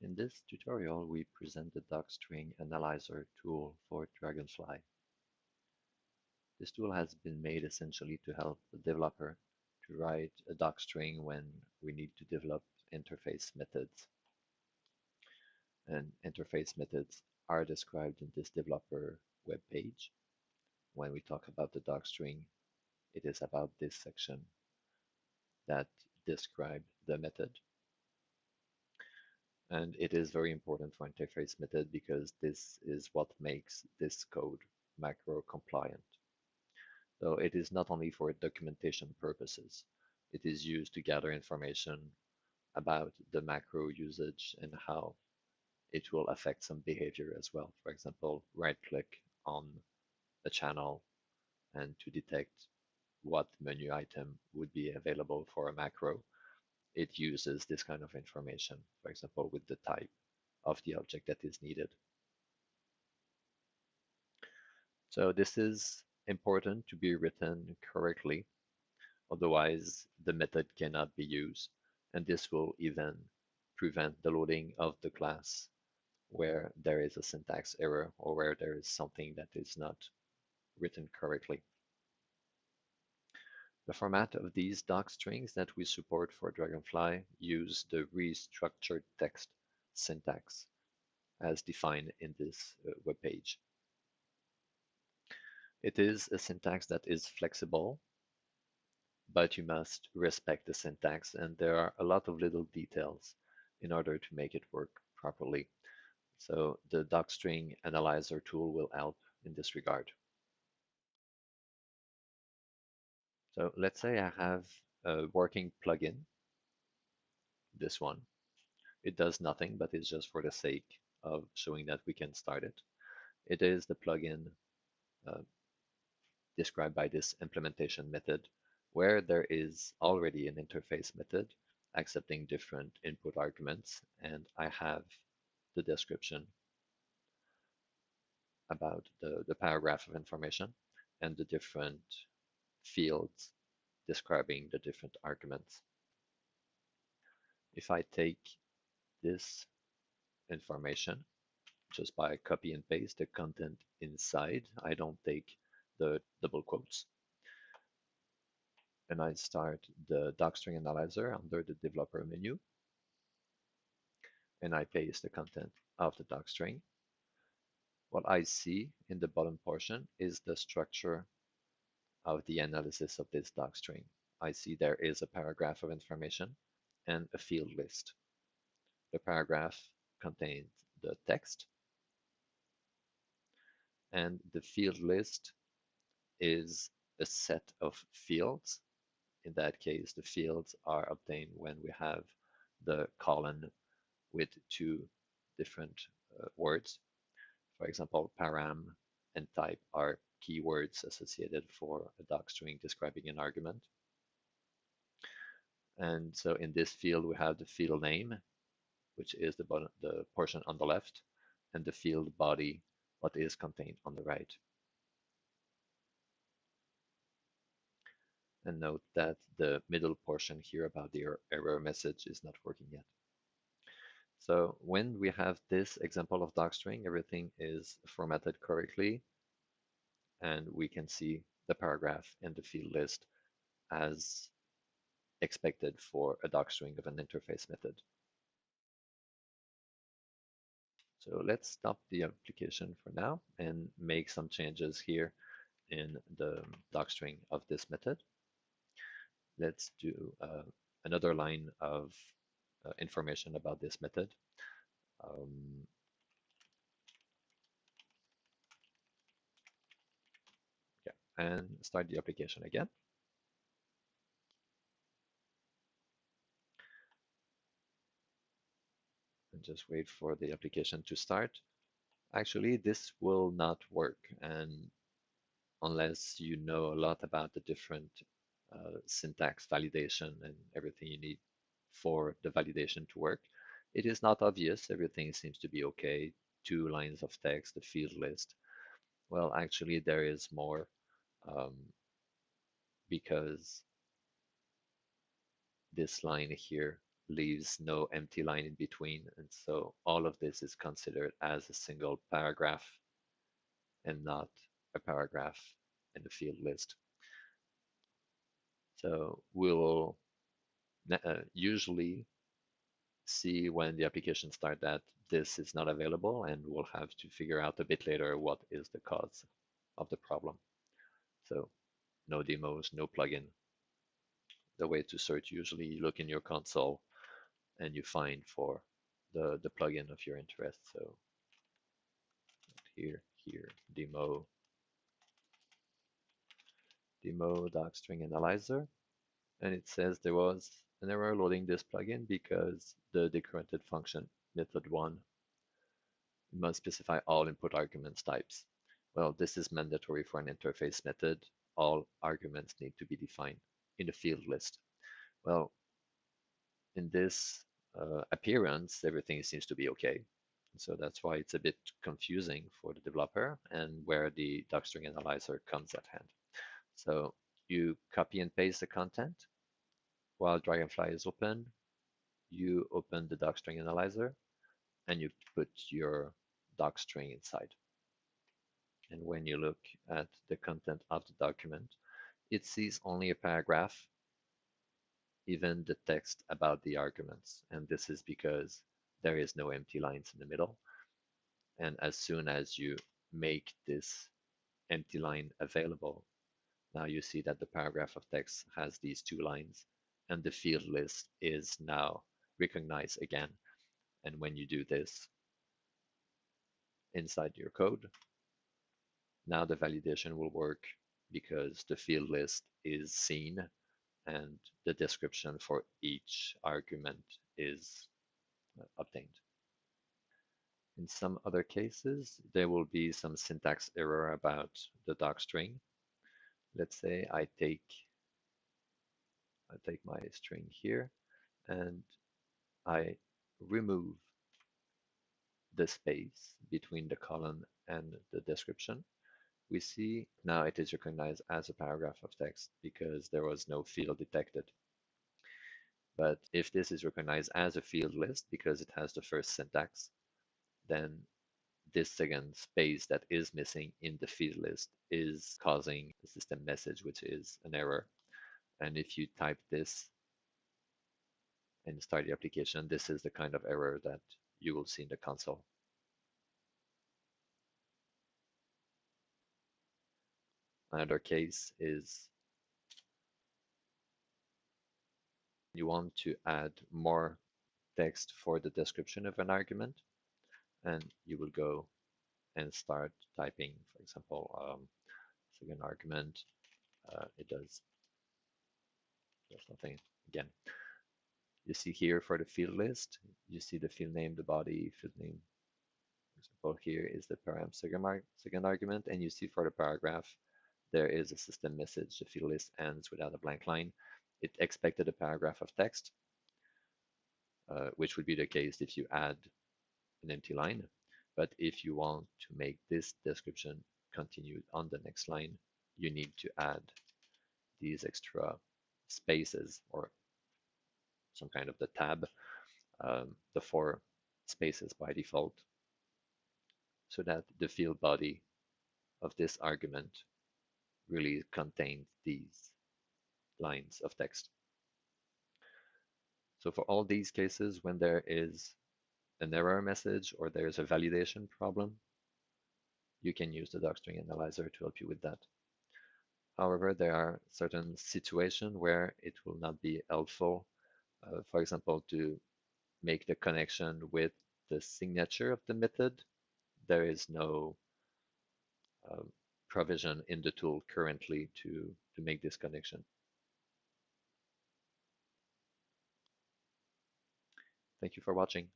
In this tutorial, we present the Docstring Analyzer tool for Dragonfly. This tool has been made essentially to help the developer to write a docstring when we need to develop interface methods. And interface methods are described in this developer web page. When we talk about the docstring, it is about this section that describes the method. And it is very important for interface method because this is what makes this code macro compliant. So it is not only for documentation purposes. It is used to gather information about the macro usage and how it will affect some behavior as well. For example, right-click on a channel and to detect what menu item would be available for a macro. It uses this kind of information, for example, with the type of the object that is needed. So this is important to be written correctly. Otherwise, the method cannot be used, and this will even prevent the loading of the class where there is a syntax error or where there is something that is not written correctly. The format of these docstrings that we support for Dragonfly use the reStructuredText syntax as defined in this web page. It is a syntax that is flexible, but you must respect the syntax, and there are a lot of little details in order to make it work properly. So the Docstring Analyzer tool will help in this regard. So let's say I have a working plugin, this one. It does nothing, but it's just for the sake of showing that we can start it. It is the plugin uh, described by this implementation method, where there is already an interface method accepting different input arguments, and I have the description about the paragraph of information and the different fields describing the different arguments. If I take this information just by copy and paste the content inside, I don't take the double quotes, and I start the Docstring Analyzer under the developer menu, and I paste the content of the docstring. What I see in the bottom portion is the structure of the analysis of this docstring. I see there is a paragraph of information and a field list. The paragraph contains the text, and the field list is a set of fields. In that case, the fields are obtained when we have the colon with two different words. For example, param and type are keywords associated for a docstring describing an argument. And so in this field, we have the field name, which is the portion on the left, and the field body, what is contained on the right. And note that the middle portion here about the error message is not working yet. So when we have this example of docstring, everything is formatted correctly, and we can see the paragraph and the field list as expected for a docstring of an interface method. So let's stop the application for now and make some changes here in the docstring of this method. Let's do another line of information about this method. Yeah, and start the application again. And just wait for the application to start. Actually, this will not work, and unless you know a lot about the different syntax validation and everything you need for the validation to work. It is not obvious. Everything seems to be okay. 2 lines of text, the field list. Well, actually, there is more um, because this line here leaves no empty line in between. And so all of this is considered as a single paragraph and not a paragraph in the field list. So we'll usually see when the application starts that this is not available, and we'll have to figure out a bit later what is the cause of the problem. So no demos, no plugin. The way to search, usually you look in your console and you find for the plugin of your interest. So here, demo Docstring Analyzer, and it says there was an error loading this plugin because the decremented function method 1 must specify all input arguments types. Well, this is mandatory for an interface method. All arguments need to be defined in the field list. Well, in this appearance, everything seems to be okay. So that's why it's a bit confusing for the developer and where the Docstring Analyzer comes at hand. So you copy and paste the content while Dragonfly is open. You open the Docstring Analyzer and you put your docstring inside. And when you look at the content of the document, it sees only a paragraph, even the text about the arguments. And this is because there is no empty lines in the middle. And as soon as you make this empty line available, now you see that the paragraph of text has these 2 lines, and the field list is now recognized again. And when you do this inside your code, now the validation will work because the field list is seen and the description for each argument is obtained. In some other cases, there will be some syntax error about the docstring. Let's say I take my string here and I remove the space between the colon and the description. We see now it is recognized as a paragraph of text because there was no field detected. But if this is recognized as a field list because it has the first syntax, then this second space that is missing in the field list is causing the system message, which is an error. And if you type this and start the application, this is the kind of error that you will see in the console. Another case is you want to add more text for the description of an argument, and you will go and start typing, for example, second argument, it does nothing again. You see here for the field list, you see the field name, the body, field name. For example, here is the param second argument, and you see for the paragraph, there is a system message. The field list ends without a blank line. It expected a paragraph of text, which would be the case if you add an empty line. But if you want to make this description continued on the next line, you need to add these extra spaces or some kind of the tab, the 4 spaces by default, so that the field body of this argument really contains these lines of text. So for all these cases, when there is an error message or there's a validation problem, you can use the Docstring Analyzer to help you with that. However, there are certain situations where it will not be helpful. For example, to make the connection with the signature of the method, there is no provision in the tool currently to make this connection. Thank you for watching.